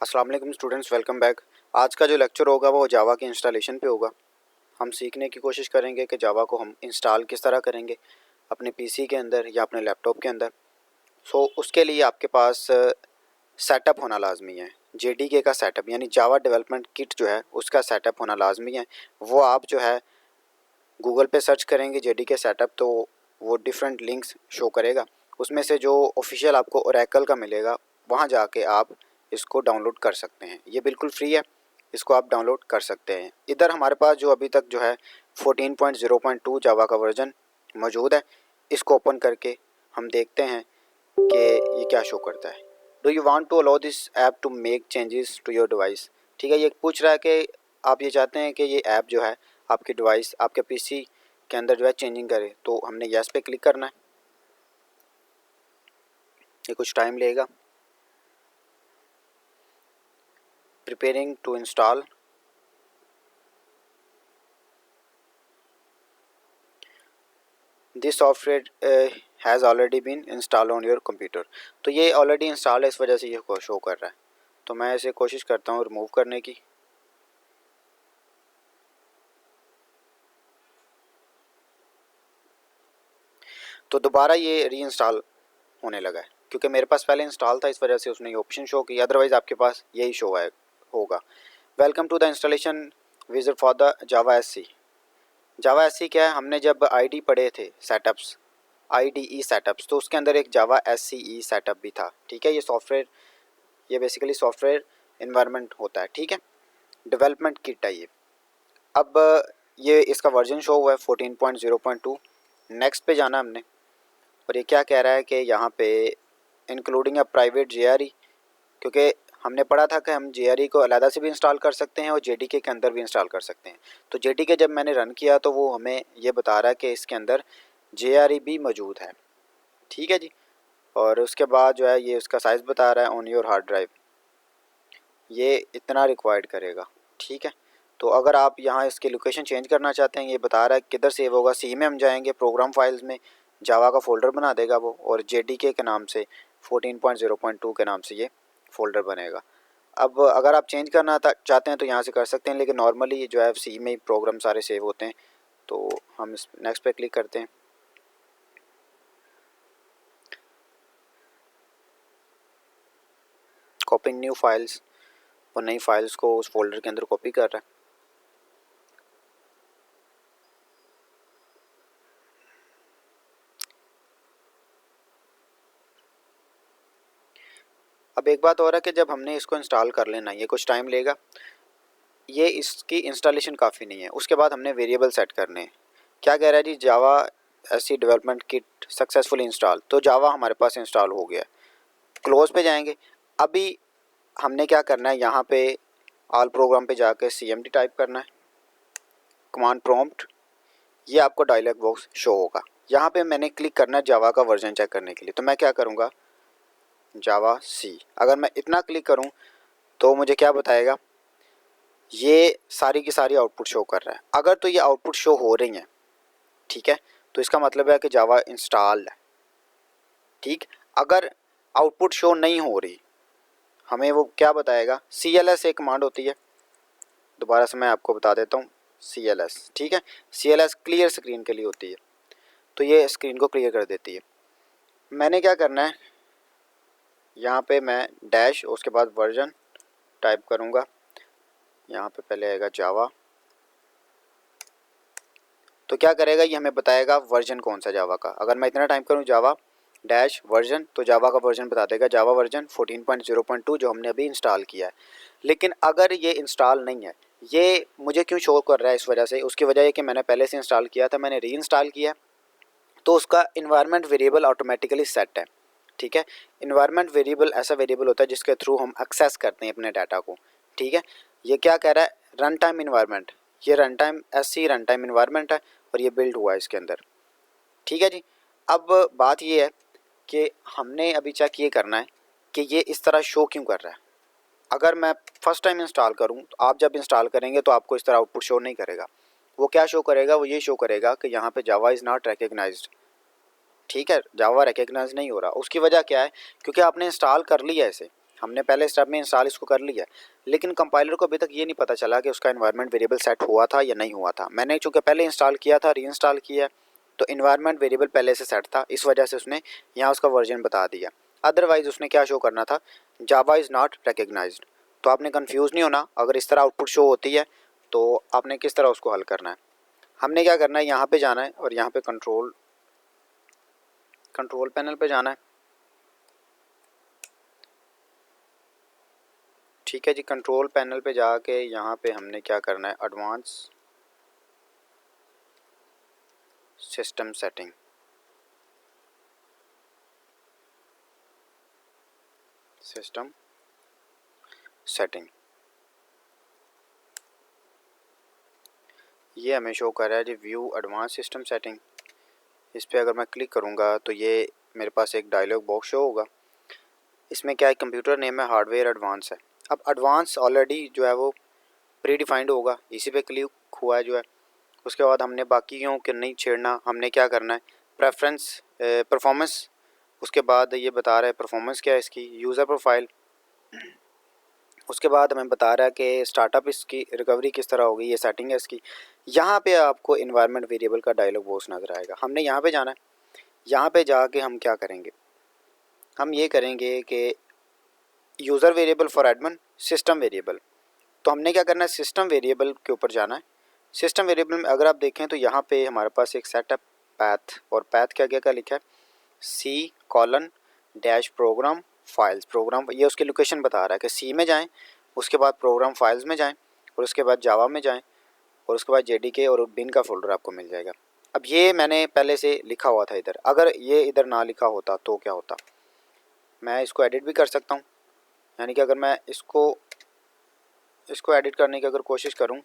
अस्सलाम वालेकुम students, welcome back. आज का जो लेक्चर होगा वो जावा के इंस्टॉलेशन पे होगा। हम सीखने की कोशिश करेंगे कि जावा को हम इंस्टॉल किस तरह करेंगे अपने पीसी के अंदर या अपने लैपटॉप के अंदर। उसके लिए आपके पास सेटअप होना लाजमी है। जेडीके का सेटअप यानी जावा डेवलपमेंट किट जो है उसका सेटअप होना लाजमी है। वो आप जो है गूगल पे सर्च करेंगे जेडीके सेटअप तो वो डिफरेंट लिंक्स शो करेगा। उसमें से जो ऑफिशियल आपको ओरेकल का मिलेगा वहाँ जाके आप इसको डाउनलोड कर सकते हैं। ये बिल्कुल फ्री है, इसको आप डाउनलोड कर सकते हैं। इधर हमारे पास जो अभी तक जो है 14.0.2 जावा का वर्जन मौजूद है। इसको ओपन करके हम देखते हैं कि ये क्या शो करता है। Do you want to allow this app to make changes to your device. ठीक है, ये पूछ रहा है कि आप ये चाहते हैं कि ये ऐप जो है आपके डिवाइस आपके पीसी के अंदर जो है चेंजिंग करे। तो हमने यस पे क्लिक करना है। ये कुछ टाइम लेगा। Preparing to install. This software has already been install on your computer. तो ये ऑलरेडी इंस्टॉल है, इस वजह से ये शो कर रहा है। तो मैं इसे कोशिश करता हूँ रिमूव करने की। तो दोबारा ये री इंस्टॉल होने लगा है क्योंकि मेरे पास पहले इंस्टॉल था, इस वजह से उसने ये ऑप्शन शो किया। अदरवाइज़ आपके पास यही शो है होगा। Welcome to the installation visit for the Java SC. Java SC क्या है, हमने जब आईडी पढ़े थे सेटअप्स, आईडीई सेटअप्स, तो उसके अंदर एक जावा एससीई सेटअप भी था। ठीक है, ये सॉफ्टवेयर, ये बेसिकली सॉफ्टवेयर इन्वायरमेंट होता है। ठीक है, डेवलपमेंट किट है ये। अब ये इसका वर्जन शो हुआ है 14.0.2। नेक्स्ट पे जाना हमने, और ये क्या कह रहा है कि यहाँ पे इंक्लूडिंग अ प्राइवेट जेआरई, क्योंकि हमने पढ़ा था कि हम जेआरई को अलहदा से भी इंस्टॉल कर सकते हैं और जेडीके के अंदर भी इंस्टॉल कर सकते हैं। तो जेडीके जब मैंने रन किया तो वो हमें ये बता रहा है कि इसके अंदर जेआरई भी मौजूद है। ठीक है जी। और उसके बाद जो है ये उसका साइज़ बता रहा है ऑन योर हार्ड ड्राइव, ये इतना रिक्वायर्ड करेगा। ठीक है, तो अगर आप यहाँ इसकी लोकेशन चेंज करना चाहते हैं, ये बता रहा है किधर सेव होगा। सी में हम जाएंगे, प्रोग्राम फाइल्स में जावा का फ़ोल्डर बना देगा वो, और जेडीके के नाम से 14.0.2 के नाम से ये फ़ोल्डर बनेगा। अब अगर आप चेंज करना चाहते हैं तो यहाँ से कर सकते हैं, लेकिन नॉर्मली जो है सी में ही प्रोग्राम सारे सेव होते हैं। तो हम इस नेक्स्ट पे क्लिक करते हैं। कॉपिंग न्यू फाइल्स, और नई फाइल्स को उस फोल्डर के अंदर कॉपी कर रहा है। अब एक बात और है कि जब हमने इसको इंस्टॉल कर लेना, ये कुछ टाइम लेगा। ये इसकी इंस्टॉलेशन काफ़ी नहीं है, उसके बाद हमने वेरिएबल सेट करने हैं। क्या कह रहा है जी, Java SE development kit successfully install. तो जावा हमारे पास इंस्टॉल हो गया। क्लोज पे जाएंगे। अभी हमने क्या करना है, यहाँ पे ऑल प्रोग्राम पे जाके cmd टाइप करना है, कमांड प्रॉम्प्ट। ये आपको डायलॉग बॉक्स शो होगा। यहाँ पे मैंने क्लिक करना है जावा का वर्जन चेक करने के लिए। तो मैं क्या करूँगा, जावा सी। अगर मैं इतना क्लिक करूँ तो मुझे क्या बताएगा, ये सारी की सारी आउटपुट शो कर रहा है। अगर तो ये आउटपुट शो हो रही हैं, ठीक है, तो इसका मतलब है कि जावा इंस्टॉल है। ठीक, अगर आउटपुट शो नहीं हो रही, हमें वो क्या बताएगा, CLS एक कमांड होती है, दोबारा से मैं आपको बता देता हूँ। CLS, ठीक है, CLS क्लियर स्क्रीन के लिए होती है। तो ये स्क्रीन को क्लियर कर देती है। मैंने क्या करना है, यहाँ पे मैं डैश उसके बाद वर्जन टाइप करूँगा। यहाँ पे पहले आएगा जावा। तो क्या करेगा, ये हमें बताएगा वर्जन कौन सा जावा का। अगर मैं इतना टाइप करूँ जावा डैश वर्जन, तो जावा का वर्जन बता देगा, जावा वर्जन 14.0.2 जो हमने अभी इंस्टॉल किया है। लेकिन अगर ये इंस्टॉल नहीं है, ये मुझे क्यों शो कर रहा है, इस वजह से, उसकी वजह है कि मैंने पहले से इंस्टॉल किया था, मैंने री इंस्टॉल किया, तो उसका इन्वायरमेंट वेरिएबल ऑटोमेटिकली सेट है। ठीक है, इन्वायरमेंट वेरिएबल ऐसा वेरिएबल होता है जिसके थ्रू हम एक्सेस करते हैं अपने डाटा को। ठीक है, ये क्या कह रहा है, रन टाइम इन्वायरमेंट, ये run time SC run time environment है और ये बिल्ड हुआ है इसके अंदर। ठीक है जी। अब बात ये है कि हमने अभी चेक ये करना है कि ये इस तरह शो क्यों कर रहा है। अगर मैं फर्स्ट टाइम इंस्टॉल करूं, तो आप जब इंस्टॉल करेंगे तो आपको इस तरह आउटपुट शो नहीं करेगा। वो क्या शो करेगा, वो ये शो करेगा कि यहाँ पे जावा इज़ नॉट रिकग्नाइज्ड। ठीक है, जावा रिकग्नाइज नहीं हो रहा। उसकी वजह क्या है, क्योंकि आपने इंस्टॉल कर लिया इसे। हमने पहले स्टेप में इंस्टॉल इसको कर लिया, लेकिन कंपाइलर को अभी तक ये नहीं पता चला कि उसका एनवायरनमेंट वेरिएबल सेट हुआ था या नहीं हुआ था। मैंने चूँकि पहले इंस्टॉल किया था, री इंस्टॉल किया, तो इन्वायरमेंट वेरिएबल पहले से सेट था, इस वजह से उसने यहाँ उसका वर्जन बता दिया। अदरवाइज़ उसने क्या शो करना था, जावा इज़ नॉट रिकग्नाइज्ड। तो आपने कंफ्यूज नहीं होना, अगर इस तरह आउटपुट शो होती है तो आपने किस तरह उसको हल करना है। हमने क्या करना है, यहाँ पे जाना है और यहाँ पे कंट्रोल पैनल पे जाना है। ठीक है जी, कंट्रोल पैनल पे जाके यहाँ पे हमने क्या करना है, एडवांस सिस्टम सेटिंग, ये हमें शो कर रहा है जी व्यू एडवांस सिस्टम सेटिंग। इस पर अगर मैं क्लिक करूँगा तो ये मेरे पास एक डायलॉग बॉक्स शो होगा। इसमें क्या है, कंप्यूटर नेम है हार्डवेयर एडवांस है। अब एडवांस ऑलरेडी जो है वो प्री डिफाइंड होगा, इसी पे क्लिक हुआ है जो है। उसके बाद हमने बाकियों के नहीं छेड़ना, हमने क्या करना है, प्रेफरेंस परफॉर्मेंस, उसके बाद ये बता रहा है परफॉर्मेंस क्या है इसकी, यूज़र प्रोफाइल, उसके बाद हमें बता रहा है कि स्टार्टअप इसकी रिकवरी किस तरह होगी, ये सेटिंग है इसकी। यहाँ पे आपको इन्वायरमेंट वेरिएबल का डायलॉग बॉक्स नज़र आएगा, हमने यहाँ पे जाना है। यहाँ पे जाके हम क्या करेंगे, हम ये करेंगे कि user variable for admin, system variable. तो हमने क्या करना है, सिस्टम वेरिएबल के ऊपर जाना है। सिस्टम वेरिएबल में अगर आप देखें तो यहाँ पे हमारे पास एक सेटअप पैथ, और पैथ क्या क्या क्या लिखा है, C:- प्रोग्राम फाइल्स, प्रोग्राम ये उसकी लोकेशन बता रहा है कि सी में जाएं, उसके बाद प्रोग्राम फाइल्स में जाएं, और उसके बाद जावा में जाएं, और उसके बाद JDK और बिन का फोल्डर आपको मिल जाएगा। अब ये मैंने पहले से लिखा हुआ था इधर, अगर ये इधर ना लिखा होता तो क्या होता, मैं इसको एडिट भी कर सकता हूँ। यानी कि अगर मैं इसको एडिट करने की अगर कोशिश करूँ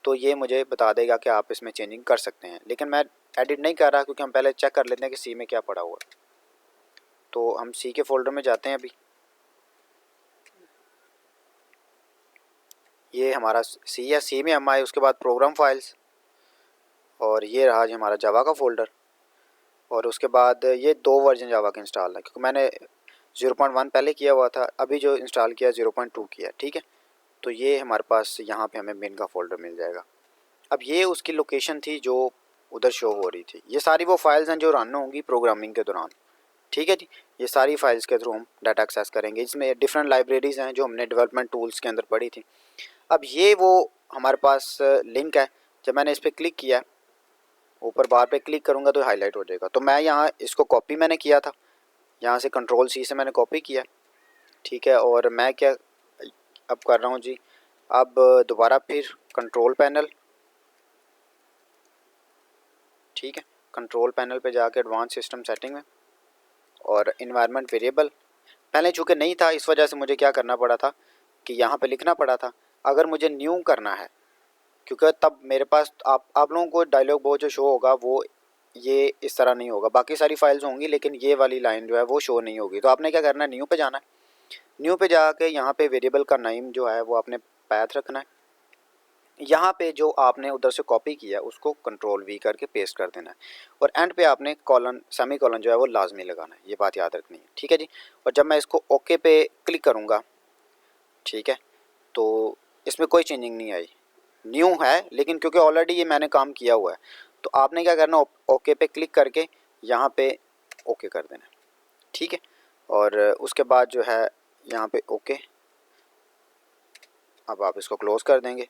तो ये मुझे बता देगा कि आप इसमें चेंजिंग कर सकते हैं, लेकिन मैं एडिट नहीं कर रहा क्योंकि हम पहले चेक कर लेते हैं कि सी में क्या पड़ा हुआ है। तो हम सी के फोल्डर में जाते हैं अभी, ये हमारा सी है, सी में हम आए, उसके बाद प्रोग्राम फाइल्स, और ये रहा जी हमारा जावा का फोल्डर। और उसके बाद ये 2 वर्जन जावा का इंस्टॉल है, क्योंकि मैंने 0.1 पहले किया हुआ था, अभी जो इंस्टॉल किया 0.2 किया। ठीक है, तो ये हमारे पास यहाँ पे हमें बिन का फोल्डर मिल जाएगा। अब ये उसकी लोकेशन थी जो उधर शो हो रही थी। ये सारी वो फाइल्स हैं जो रन होंगी प्रोग्रामिंग के दौरान। ठीक है जी, ये सारी फाइल्स के थ्रू हम डाटा एक्सेस करेंगे। इसमें डिफरेंट लाइब्रेरीज़ हैं जो हमने डेवलपमेंट टूल्स के अंदर पढ़ी थी। अब ये वो हमारे पास लिंक है, जब मैंने इस पर क्लिक किया, ऊपर बार पे क्लिक करूँगा तो हाईलाइट हो जाएगा। तो मैं यहाँ इसको कॉपी मैंने किया था, यहाँ से Ctrl+C से मैंने कॉपी किया। ठीक है, और मैं क्या अब कर रहा हूँ जी, अब दोबारा फिर कंट्रोल पैनल, ठीक है, कंट्रोल पैनल पे जाके एडवांस सिस्टम सेटिंग में, और इन्वायरमेंट वेरिएबल पहले चूँकि नहीं था, इस वजह से मुझे क्या करना पड़ा था कि यहाँ पे लिखना पड़ा था। अगर मुझे न्यू करना है, क्योंकि तब मेरे पास आप लोगों को डायलॉग बॉक्स जो शो होगा वो ये इस तरह नहीं होगा, बाकी सारी फाइल्स होंगी लेकिन ये वाली लाइन जो है वो शो नहीं होगी। तो आपने क्या करना है, न्यू पे जाना है। न्यू पे जाके यहाँ पे वेरिएबल का नेम जो है वो आपने पैथ रखना है। यहाँ पे जो आपने उधर से कॉपी किया उसको Ctrl+V करके पेस्ट कर देना है, और एंड पे आपने कॉलन सेमी कॉलन जो है वो लाजमी लगाना है, ये बात याद रखनी है। ठीक है जी, और जब मैं इसको ओके पे क्लिक करूँगा, ठीक है, तो इसमें कोई चेंजिंग नहीं आई, न्यू है, लेकिन क्योंकि ऑलरेडी ये मैंने काम किया हुआ है, तो आपने क्या करना, ओके पे क्लिक करके यहाँ पे ओके कर देना। ठीक है, और उसके बाद जो है यहाँ पे ओके, अब आप इसको क्लोज़ कर देंगे।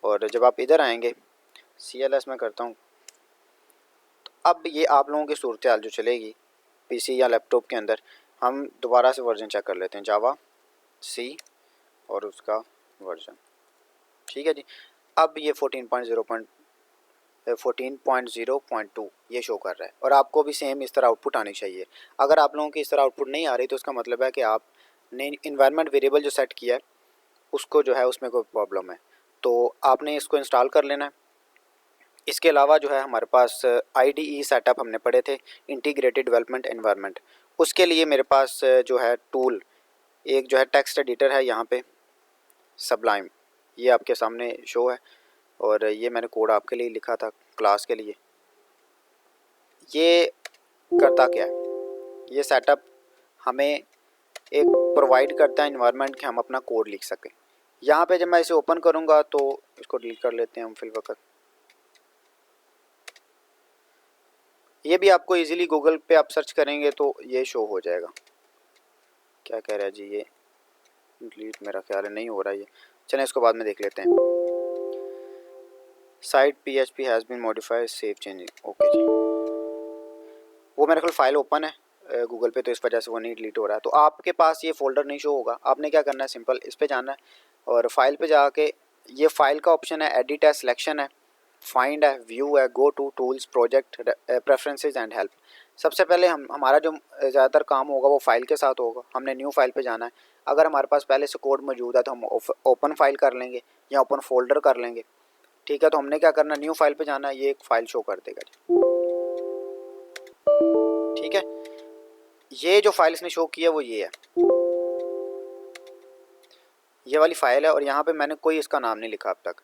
और जब आप इधर आएंगे, CLS में करता हूँ, तो अब ये आप लोगों की सूरत हाल जो चलेगी PC या लैपटॉप के अंदर, हम दोबारा से वर्जन चेक कर लेते हैं, जावा C और उसका वर्जन। ठीक है जी, अब ये 14.0.2 ये शो कर रहा है, और आपको भी सेम इस तरह आउटपुट आनी चाहिए। अगर आप लोगों की इस तरह आउटपुट नहीं आ रही तो इसका मतलब है कि आपने इन्वायरमेंट वेरिएबल जो सेट किया है उसको जो है उसमें कोई प्रॉब्लम है, तो आपने इसको इंस्टॉल कर लेना है। इसके अलावा जो है हमारे पास IDE सेटअप हमने पढ़े थे, इंटीग्रेटेड डेवलपमेंट एनवायरनमेंट। उसके लिए मेरे पास जो है टूल, एक जो है टेक्स्ट एडिटर है यहाँ पे, सबलाइम, ये आपके सामने शो है, और ये मैंने कोड आपके लिए लिखा था क्लास के लिए। ये करता क्या है, ये सेटअप हमें एक प्रोवाइड करता है इन्वायरमेंट कि हम अपना कोड लिख सकें। यहाँ पे जब मैं इसे ओपन करूँगा तो इसको डिलीट कर लेते हैं हम फिल वक्त। ये भी आपको इजीली गूगल पे आप सर्च करेंगे तो ये शो हो जाएगा। क्या कह रहा है जी, ये डिलीट मेरा ख्याल है नहीं हो रहा है ये। चलें इसको बाद में देख लेते हैं। Site PHP has been modified save changing, okay जी। वो मेरे ख्याल फाइल ओपन है गूगल पे, तो इस वजह से वो नहीं डिलीट हो रहा है। तो आपके पास ये फोल्डर नहीं शो होगा। आपने क्या करना है, सिंपल इस पे जाना है और फाइल पे जाके ये फाइल का ऑप्शन है, एडिट है, सिलेक्शन है, फाइंड है, व्यू है, go to tools, project, preferences and help. सबसे पहले हमारा जो ज़्यादातर काम होगा वो फाइल के साथ होगा। हमने न्यू फाइल पे जाना है। अगर हमारे पास पहले से कोड मौजूद है तो हम ओपन फाइल कर लेंगे या ओपन फोल्डर कर लेंगे। ठीक है, तो हमने क्या करना है, न्यू फाइल पे जाना है। ये एक फाइल शो कर देगा जी। ठीक है, ये जो फाइल इसने शो की है वो ये है, ये वाली फाइल है और यहाँ पे मैंने कोई इसका नाम नहीं लिखा अब तक।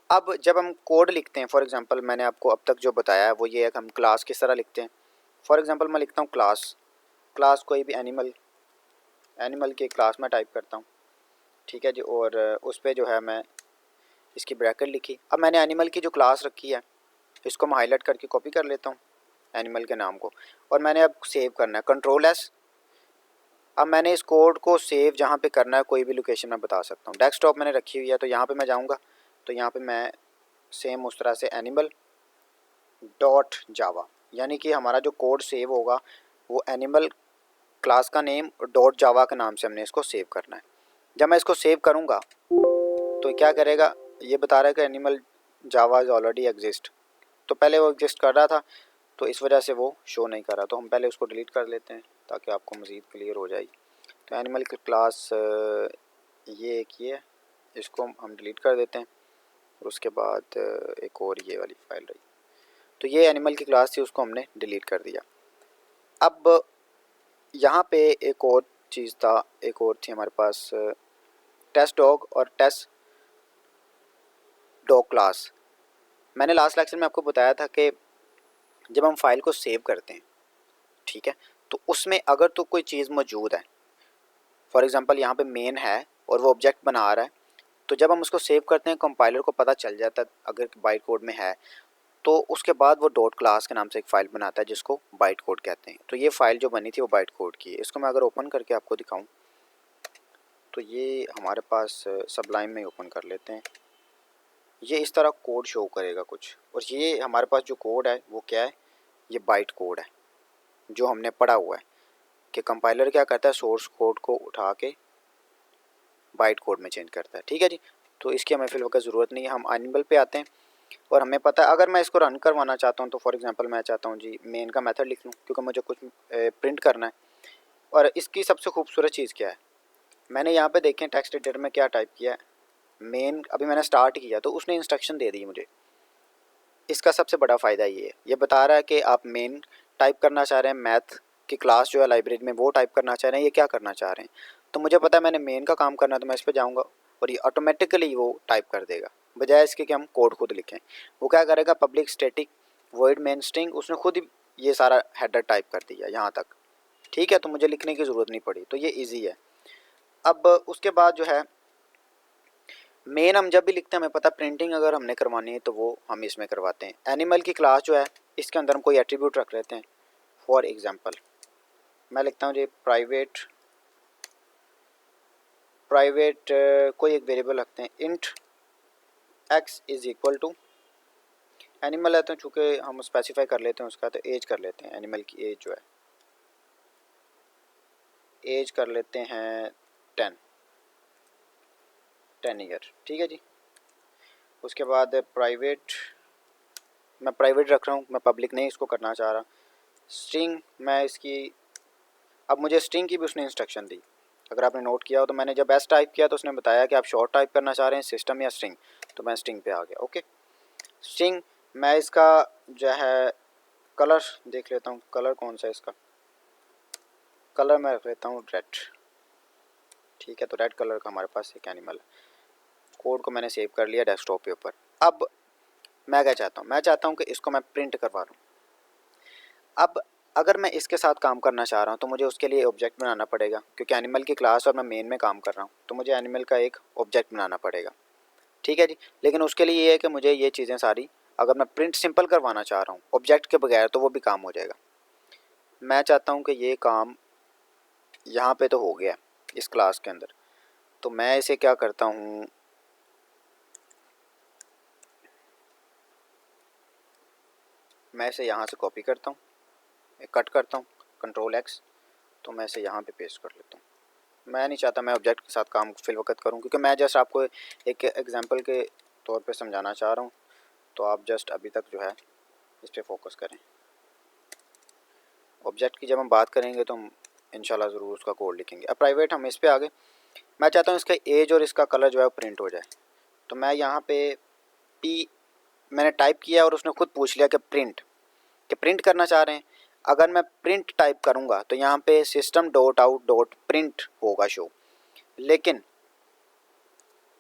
अब जब हम कोड लिखते हैं, फॉर एग्जांपल मैंने आपको अब तक जो बताया है वो ये है कि हम क्लास किस तरह लिखते हैं। फॉर एग्जांपल मैं लिखता हूँ क्लास कोई भी एनिमल की क्लास में टाइप करता हूँ। ठीक है जी, और उस पर जो है मैं इसकी ब्रैकेट लिखी। अब मैंने एनिमल की जो क्लास रखी है इसको मैं हाईलाइट करके कॉपी कर लेता हूँ एनिमल के नाम को, और मैंने अब सेव करना है, Ctrl+S। अब मैंने इस कोड को सेव जहाँ पे करना है कोई भी लोकेशन मैं बता सकता हूँ। डेस्कटॉप मैंने रखी हुई है तो यहाँ पे मैं जाऊँगा तो यहाँ पे मैं सेम उस तरह से एनिमल डॉट जावा, यानी कि हमारा जो कोड सेव होगा वो एनिमल क्लास का नेम डॉट जावा के नाम से हमने इसको सेव करना है। जब मैं इसको सेव करूँगा तो क्या करेगा, ये बता रहा है कि animal Java is already exist. तो पहले वो एग्जिस्ट कर रहा था तो इस वजह से वो शो नहीं कर रहा, तो हम पहले उसको डिलीट कर लेते हैं ताकि आपको मज़ीद क्लियर हो जाएगी। तो एनिमल की क्लास ये एक ये है, इसको हम डिलीट कर देते हैं और उसके बाद एक और ये वाली फाइल रही। तो ये एनिमल की क्लास थी, उसको हमने डिलीट कर दिया। अब यहाँ पे एक और चीज़ था, एक और थी हमारे पास टेस्ट डॉग और टेस्ट डॉग क्लास। मैंने लास्ट लेक्चर में आपको बताया था कि जब हम फाइल को सेव करते हैं, ठीक है, तो उसमें अगर तो कोई चीज़ मौजूद है, फॉर एग्जांपल यहाँ पे मेन है और वो ऑब्जेक्ट बना रहा है, तो जब हम उसको सेव करते हैं कंपाइलर को पता चल जाता है अगर बाइट कोड में है, तो उसके बाद वो डॉट क्लास के नाम से एक फ़ाइल बनाता है जिसको बाइट कोड कहते हैं। तो ये फ़ाइल जो बनी थी वो बाइट कोड की है। इसको मैं अगर ओपन करके आपको दिखाऊं तो ये हमारे पास सबलाइम में ओपन कर लेते हैं। ये इस तरह कोड शो करेगा कुछ, और ये हमारे पास जो कोड है वो क्या है, ये बाइट कोड है जो हमने पढ़ा हुआ है कि कंपाइलर क्या करता है, सोर्स कोड को उठा के बाइट कोड में चेंज करता है। ठीक है जी, तो इसकी हमें फिल वक्त ज़रूरत नहीं है। हम एनिमल पे आते हैं और हमें पता है अगर मैं इसको रन करवाना चाहता हूँ तो फॉर एग्जांपल मैं चाहता हूँ जी मेन का मेथड लिख लूँ क्योंकि मुझे कुछ प्रिंट करना है। और इसकी सबसे खूबसूरत चीज़ क्या है, मैंने यहाँ पे देखें टेक्स्ट एडिटर में क्या टाइप किया है, मेन अभी मैंने स्टार्ट किया तो उसने इंस्ट्रक्शन दे दी मुझे। इसका सबसे बड़ा फ़ायदा ये है, ये बता रहा है कि आप मेन टाइप करना चाह रहे हैं, मैथ की क्लास जो है लाइब्रेरी में वो टाइप करना चाह रहे हैं, ये क्या करना चाह रहे हैं। तो मुझे पता है मैंने मेन का काम करना है तो मैं इस पर जाऊँगा और ये ऑटोमेटिकली वो टाइप कर देगा, बजाय इसके कि हम कोड खुद लिखें। वो क्या करेगा, public static void main string, उसने खुद ही ये सारा हेडर टाइप कर दिया यहाँ तक। ठीक है, तो मुझे लिखने की ज़रूरत नहीं पड़ी, तो ये ईजी है। अब उसके बाद जो है मेन हम जब भी लिखते हैं हमें पता प्रिंटिंग अगर हमने करवानी है तो वो हम इसमें करवाते हैं। एनिमल की क्लास जो है इसके अंदर हम कोई एट्रीब्यूट रख लेते हैं। फॉर एग्जांपल मैं लिखता हूँ जी प्राइवेट कोई एक वेरिएबल रखते हैं, int x is equal to animal है तो चूँकि हम स्पेसिफाई कर लेते हैं उसका, तो एज कर लेते हैं, एनिमल की एज जो है एज कर लेते हैं 10 ईयर। ठीक है जी, उसके बाद मैं प्राइवेट रख रहा हूँ, मैं पब्लिक नहीं इसको करना चाह रहा। स्ट्रिंग मैं इसकी, अब मुझे स्ट्रिंग की भी उसने इंस्ट्रक्शन दी, अगर आपने नोट किया हो तो मैंने जब एस टाइप किया तो उसने बताया कि आप शॉर्ट टाइप करना चाह रहे हैं सिस्टम या स्ट्रिंग, तो मैं स्ट्रिंग पे आ गया। ओके, स्ट्रिंग मैं इसका जो है कलर देख लेता हूँ, कलर कौन सा है इसका, कलर मैं रख लेता हूँ रेड। ठीक है, तो रेड कलर का हमारे पास एक एनिमल है। कोड को मैंने सेव कर लिया डेस्कटॉप के ऊपर। अब मैं क्या चाहता हूँ, मैं चाहता हूँ कि इसको मैं प्रिंट करवा लूँ। अब अगर मैं इसके साथ काम करना चाह रहा हूँ तो मुझे उसके लिए ऑब्जेक्ट बनाना पड़ेगा, क्योंकि एनिमल की क्लास और मैं मेन में काम कर रहा हूँ तो मुझे एनिमल का एक ऑब्जेक्ट बनाना पड़ेगा। ठीक है जी। लेकिन उसके लिए ये है कि मुझे ये चीज़ें सारी, अगर मैं प्रिंट सिंपल करवाना चाह रहा हूँ ऑब्जेक्ट के बगैर, तो वो भी काम हो जाएगा। मैं चाहता हूँ कि ये काम यहाँ पे तो हो गया इस क्लास के अंदर, तो मैं इसे क्या करता हूँ, मैं इसे यहाँ से कॉपी करता हूँ, कट करता हूँ, कंट्रोल एक्स, तो मैं इसे यहाँ पे पेस्ट कर लेता हूँ। मैं नहीं चाहता मैं ऑब्जेक्ट के साथ काम फिल वक्त करूँ, क्योंकि मैं जस्ट आपको एक एग्जांपल के तौर पे समझाना चाह रहा हूँ, तो आप जस्ट अभी तक जो है इस पर फोकस करें। ऑब्जेक्ट की जब हम बात करेंगे तो हम इंशाल्लाह ज़रूर उसका कोड लिखेंगे। अब प्राइवेट हम इस पर आगे, मैं चाहता हूँ इसका एज और इसका कलर जो है प्रिंट हो जाए, तो मैं यहाँ पे पी मैंने टाइप किया और उसने खुद पूछ लिया कि प्रिंट करना चाह रहे हैं। अगर मैं प्रिंट टाइप करूँगा तो यहाँ पे system dot out dot print होगा शो, लेकिन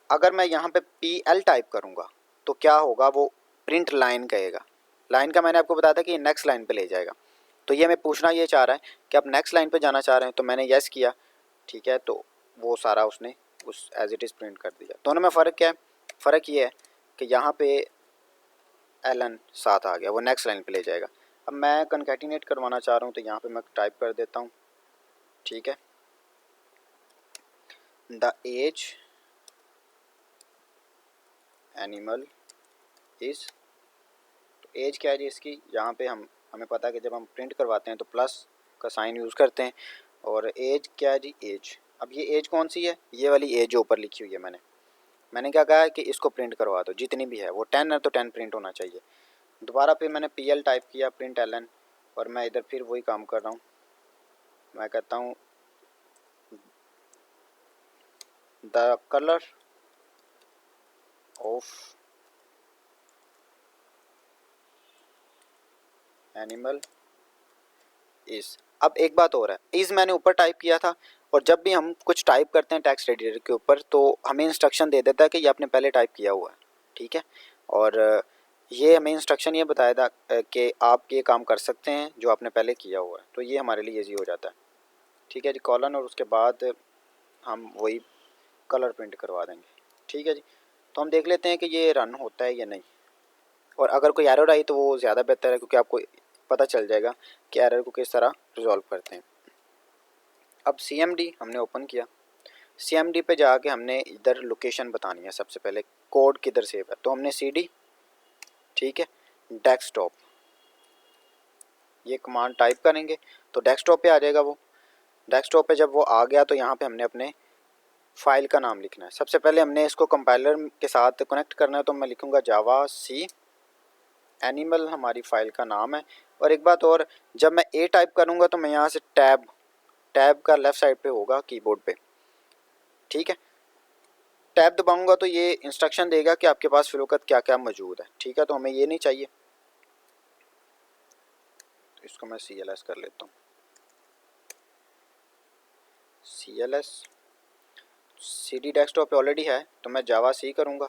अगर मैं यहाँ पे PL टाइप करूँगा तो क्या होगा, वो प्रिंट लाइन कहेगा। लाइन का मैंने आपको बताया था कि नेक्स्ट लाइन पे ले जाएगा, तो ये मैं पूछना ये चाह रहा है कि आप नेक्स्ट लाइन पे जाना चाह रहे हैं, तो मैंने यस किया। ठीक है, तो वो सारा उसने उस एज इट इज़ प्रिंट कर दिया। दोनों में फ़र्क क्या है? फ़र्क ये है कि यहाँ पे LN साथ आ गया, वो नेक्स्ट लाइन पे ले जाएगा। अब मैं कनकैटिनेट करवाना चाह रहा हूँ, तो यहाँ पे मैं टाइप कर देता हूँ। ठीक है, द एज एनिमल इज़, तो एज क्या है जी इसकी, यहाँ पे हमें पता है कि जब हम प्रिंट करवाते हैं तो प्लस का साइन यूज़ करते हैं। और एज क्या है जी, एज, अब ये एज कौन सी है, ये वाली एज जो ऊपर लिखी हुई है, मैंने क्या कहा है कि इसको प्रिंट करवा दो, जितनी भी है वो 10 है तो 10 प्रिंट होना चाहिए। दोबारा फिर मैंने PL टाइप किया, प्रिंट LN, और मैं इधर फिर वही काम कर रहा हूँ। मैं कहता हूँ the colour of animal is. अब एक बात और है, इज़ मैंने ऊपर टाइप किया था, और जब भी हम कुछ टाइप करते हैं टेक्स्ट एडिटर के ऊपर तो हमें इंस्ट्रक्शन दे देता है कि ये आपने पहले टाइप किया हुआ है। ठीक है, और ये हमें इंस्ट्रक्शन ये बताया था कि आप ये काम कर सकते हैं जो आपने पहले किया हुआ है, तो ये हमारे लिए ईजी हो जाता है। ठीक है जी, कॉलन, और उसके बाद हम वही कलर प्रिंट करवा देंगे। ठीक है जी, तो हम देख लेते हैं कि ये रन होता है या नहीं, और अगर कोई एरर आई तो वो ज़्यादा बेहतर है, क्योंकि आपको पता चल जाएगा कि एरर को किस तरह रिजॉल्व करते हैं। अब CMD हमने ओपन किया, CMD पे जाके हमने इधर लोकेशन बतानी है, सबसे पहले कोड किधर सेव है, तो हमने CD, ठीक है, डेस्कटॉप, ये कमांड टाइप करेंगे तो डेस्कटॉप पे आ जाएगा। वो डेस्कटॉप पे जब वो आ गया तो यहाँ पे हमने अपने फाइल का नाम लिखना है। सबसे पहले हमने इसको कंपाइलर के साथ कनेक्ट करना है, तो मैं लिखूँगा जावा सी एनिमल, हमारी फ़ाइल का नाम है। और एक बात और, जब मैं A टाइप करूँगा तो मैं यहाँ से टैब का लेफ़्ट साइड पे होगा कीबोर्ड पे। ठीक है, टैब दबाऊंगा तो ये इंस्ट्रक्शन देगा कि आपके पास फिलवकत क्या क्या मौजूद है। ठीक है, तो हमें ये नहीं चाहिए, तो इसको मैं CLS कर लेता हूँ। CLS CD डेस्कटॉप पे ऑलरेडी है, तो मैं जावा सी करूँगा।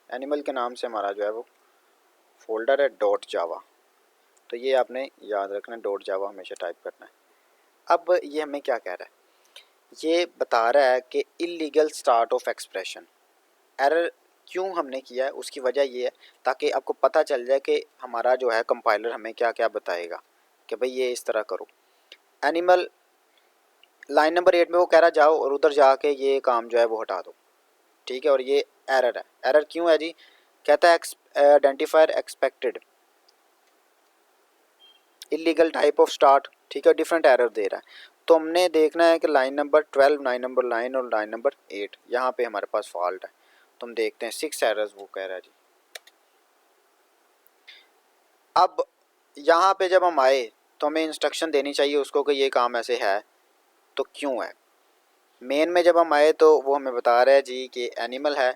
एनिमल के नाम से हमारा जो है वो फोल्डर है .java, तो ये आपने याद रखना, .java हमेशा टाइप करना है। अब ये हमें क्या कह रहा है, ये बता रहा है कि illegal start of expression. Error क्यों हमने किया है, उसकी वजह ये है ताकि आपको पता चल जाए कि हमारा जो है कंपाइलर हमें क्या क्या बताएगा कि भाई ये इस तरह करो। एनिमल लाइन नंबर 8 में वो कह रहा जाओ और उधर जाके ये काम जो है वो हटा दो। ठीक है, और ये एरर है। एरर क्यों है जी, कहता है identifier expected illegal type of start. ठीक है, डिफरेंट एरर दे रहा है, तो हमने देखना है कि लाइन नंबर 12, लाइन नंबर 9 और लाइन नंबर 8 यहाँ पे हमारे पास फॉल्ट है। तो हम देखते हैं 6 एरर्स वो कह रहा है जी। अब यहाँ पे जब हम आए तो हमें इंस्ट्रक्शन देनी चाहिए उसको कि ये काम ऐसे है, तो क्यों है। मेन में जब हम आए तो वो हमें बता रहा है जी कि एनिमल है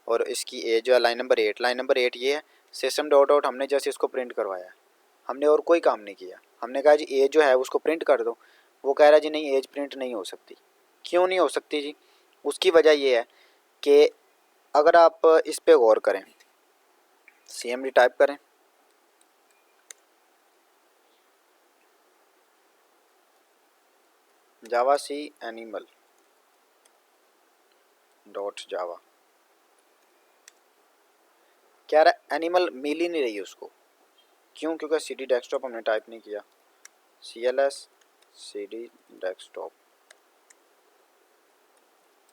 और इसकी एज जो है लाइन नंबर 8, लाइन नंबर 8 ये है। सिस्टम डॉट आउट हमने जैसे इसको प्रिंट करवाया, हमने और कोई काम नहीं किया। हमने कहा जी एज जो है उसको प्रिंट कर दो, वो कह रहा है जी नहीं एज प्रिंट नहीं हो सकती। क्यों नहीं हो सकती जी, उसकी वजह ये है कि अगर आप इस पे गौर करें, CMD टाइप करें, जावा सी एनिमल डॉट जावा, क्या रहा एनिमल मिल ही नहीं रही उसको, क्यों? क्योंकि सी डी डेस्कटॉप हमने टाइप नहीं किया, C L S C D desktop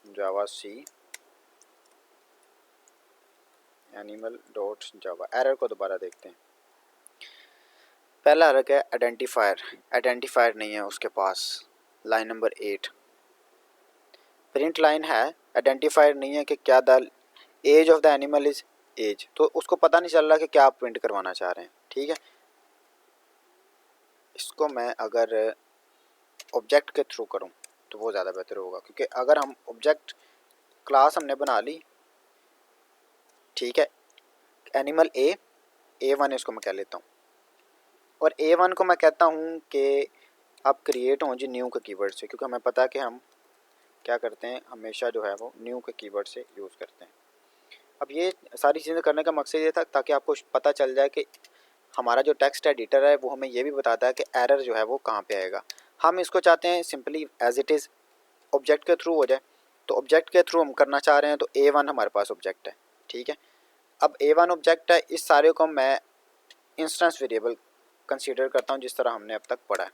Java C animal dot Java. Error को दोबारा देखते हैं। पहला एरर क्या है? आइडेंटिफायर, आइडेंटिफायर नहीं है उसके पास, लाइन नंबर 8 प्रिंट लाइन है, आइडेंटिफायर नहीं है कि क्या the age of the animal is age, तो उसको पता नहीं चल रहा कि क्या आप प्रिंट करवाना चाह रहे हैं। ठीक है, इसको मैं अगर ऑब्जेक्ट के थ्रू करूं तो वो ज़्यादा बेहतर होगा, क्योंकि अगर हम ऑब्जेक्ट क्लास हमने बना ली, ठीक है, एनिमल ए वन इसको मैं कह लेता हूँ, और ए वन को मैं कहता हूँ कि आप क्रिएट हों जी न्यू के कीवर्ड से, क्योंकि हमें पता है कि हम क्या करते हैं, हमेशा जो है वो न्यू के कीवर्ड से यूज़ करते हैं। अब ये सारी चीज़ें करने का मकसद ये था ताकि आपको पता चल जाए कि हमारा जो टेक्स्ट एडिटर है वो हमें ये भी बताता है कि एरर जो है वो कहाँ पे आएगा। हम इसको चाहते हैं simply as it is object के थ्रू हो जाए, तो ऑब्जेक्ट के थ्रू हम करना चाह रहे हैं, तो ए वन हमारे पास ऑब्जेक्ट है। ठीक है, अब ए वन ऑब्जेक्ट है, इस सारे को मैं इंस्टेंस वेरिएबल कंसीडर करता हूँ जिस तरह हमने अब तक पढ़ा है,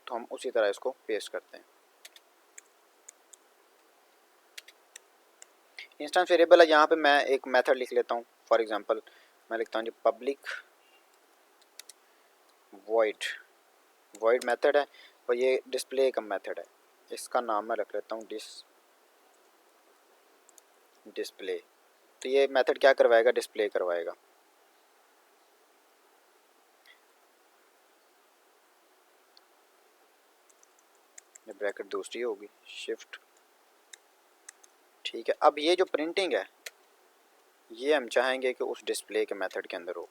तो हम उसी तरह इसको पेस्ट करते हैं। इंस्टेंस वेरिएबल है, यहाँ पे मैं एक मेथड लिख लेता हूँ। फॉर एग्जांपल मैं लिखता हूँ जी पब्लिक वॉइड मेथड है, और ये डिस्प्ले का मेथड है, इसका नाम मैं रख लेता हूँ डिस्प्ले। तो ये मेथड क्या करवाएगा? डिस्प्ले करवाएगा। ये ब्रैकेट दूसरी होगी, शिफ्ट। ठीक है, अब ये जो प्रिंटिंग है ये हम चाहेंगे कि उस डिस्प्ले के मेथड के अंदर हो।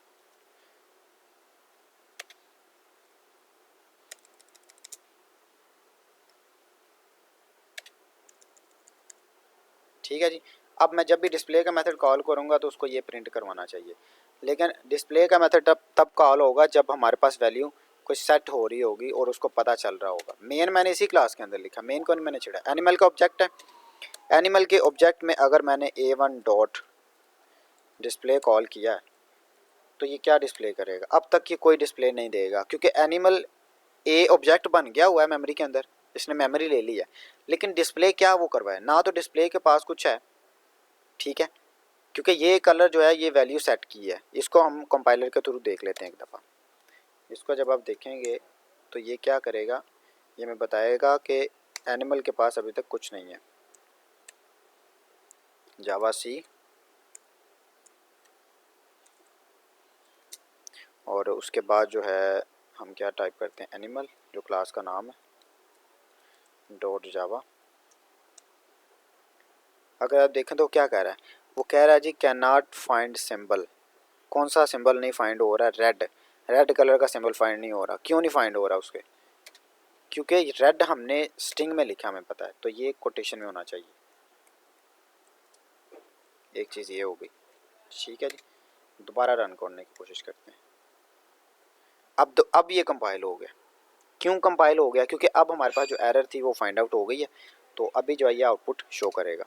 ठीक है जी, अब मैं जब भी डिस्प्ले का मेथड कॉल करूँगा तो उसको ये प्रिंट करवाना चाहिए, लेकिन डिस्प्ले का मेथड तब कॉल होगा जब हमारे पास वैल्यू कुछ सेट हो रही होगी और उसको पता चल रहा होगा। मेन मैंने इसी क्लास के अंदर लिखा, मेन को नहीं मैंने छिड़ा। एनिमल का ऑब्जेक्ट है, एनिमल के ऑब्जेक्ट में अगर मैंने ए वन डॉट डिस्प्ले कॉल किया है तो ये क्या डिस्प्ले करेगा? अब तक ये कोई डिस्प्ले नहीं देगा, क्योंकि एनिमल ए ऑब्जेक्ट बन गया हुआ है मेमोरी के अंदर, इसने मेमोरी ले ली है, लेकिन डिस्प्ले क्या वो करवाए ना, तो डिस्प्ले के पास कुछ है। ठीक है, क्योंकि ये कलर जो है ये वैल्यू सेट की है, इसको हम कंपाइलर के थ्रू देख लेते हैं एक दफ़ा। इसको जब आप देखेंगे तो ये क्या करेगा, ये मैं बताएगा कि एनिमल के पास अभी तक कुछ नहीं है। जावा सी और उसके बाद जो है हम क्या टाइप करते हैं, एनिमल जो क्लास का नाम है डॉट जावा। अगर आप देखें तो क्या कह रहा है, वो कह रहा है जी कैन नॉट फाइंड सिंबल। कौन सा सिंबल नहीं फाइंड हो रहा है? रेड कलर का सिंबल फाइंड नहीं हो रहा। क्यों नहीं फाइंड हो रहा उसके? क्योंकि रेड हमने स्ट्रिंग में लिखा, हमें पता है, तो ये कोटेशन में होना चाहिए। एक चीज़ ये हो गई। ठीक है जी, दोबारा रन करने की कोशिश करते हैं। अब ये कंपाइल हो गया। क्यों कंपाइल हो गया? क्योंकि अब हमारे पास जो एरर थी वो फाइंड आउट हो गई है, तो अभी जो है ये आउटपुट शो करेगा।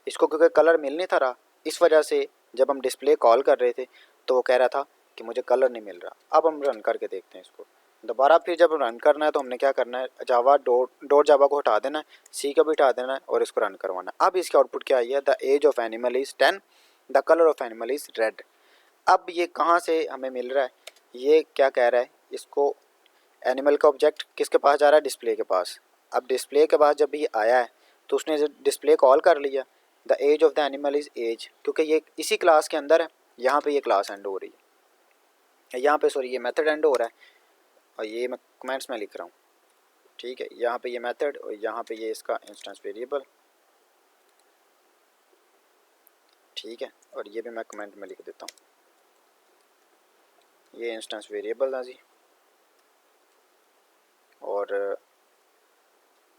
इसको क्योंकि कलर मिल नहीं था रहा, इस वजह से जब हम डिस्प्ले कॉल कर रहे थे तो वो कह रहा था कि मुझे कलर नहीं मिल रहा। अब हम रन करके देखते हैं इसको दोबारा। फिर जब रन करना है तो हमने क्या करना है, जावा डॉट जावा को हटा देना है, सी को भी हटा देना है और इसको रन करवाना है। अब इसके आउटपुट क्या आई है, the age of animal is 10, the colour of animal is red. अब ये कहाँ से हमें मिल रहा है, ये क्या कह रहा है, इसको एनिमल का ऑब्जेक्ट किसके पास जा रहा है? डिस्प्ले के पास। अब डिस्प्ले के पास जब ये आया है तो उसने डिस्प्ले कॉल कर लिया, the age of the animal is age, क्योंकि ये इसी क्लास के अंदर है। यहाँ पे ये क्लास एंड हो रही है, यहाँ पे सॉरी ये मेथड एंड हो रहा है, और ये मैं कमेंट्स में लिख रहा हूँ। ठीक है, यहाँ पे ये मेथड और यहाँ पे ये इसका इंस्टेंस वेरिएबल। ठीक है, और ये भी मैं कमेंट में लिख देता हूँ, ये इंस्टेंस वेरिएबल है जी। और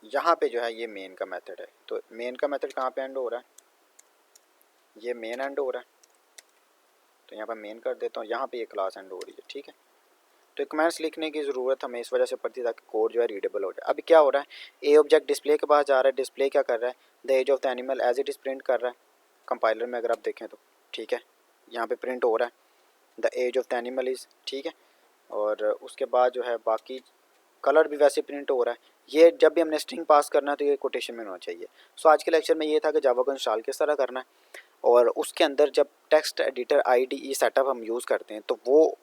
यहाँ पे जो है ये मेन का मेथड है, तो मेन का मेथड कहाँ पे एंड हो रहा है, ये मेन एंड हो रहा है, तो यहाँ पर मेन कर देता हूँ, यहाँ पे ये क्लास एंड हो रही है। ठीक है, तो कमेंट्स लिखने की ज़रूरत हमें इस वजह से पड़ती है ताकि कोड जो है रीडेबल हो जाए। अभी क्या हो रहा है, ए ऑब्जेक्ट डिस्प्ले के पास जा रहा है, डिस्प्ले क्या कर रहा है, the age of the animal age it is print कर रहा है कंपाइलर में अगर आप देखें तो, ठीक है, यहाँ पे प्रिंट हो रहा है the age of the animal is, ठीक है। और उसके बाद जो है बाकी कलर भी वैसे प्रिंट हो रहा है। ये जब भी हमने स्ट्रिंग पास करना है तो ये कोटेशन में होना चाहिए। सो आज के लेक्चर में ये था कि जावा को इंस्टॉल किस तरह करना है, और उसके अंदर जब टेक्स्ट एडिटर IDE सेटअप हम यूज़ करते हैं तो वो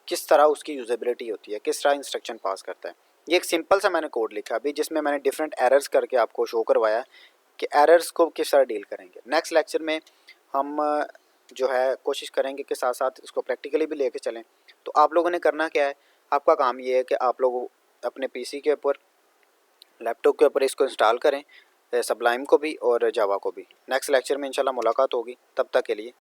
किस तरह उसकी यूजेबिलिटी होती है, किस तरह इंस्ट्रक्शन पास करता है। ये एक सिंपल सा मैंने कोड लिखा अभी जिसमें मैंने डिफरेंट एरर्स करके आपको शो करवाया कि एरर्स को किस तरह डील करेंगे। नेक्स्ट लेक्चर में हम जो है कोशिश करेंगे कि साथ साथ इसको प्रैक्टिकली भी लेके चलें। तो आप लोगों ने करना क्या है, आपका काम ये है कि आप लोग अपने PC के ऊपर, लैपटॉप के ऊपर इसको इंस्टॉल करें, सबलाइम को भी और जावा को भी। नेक्स्ट लेक्चर में इंशाल्लाह मुलाकात होगी, तब तक के लिए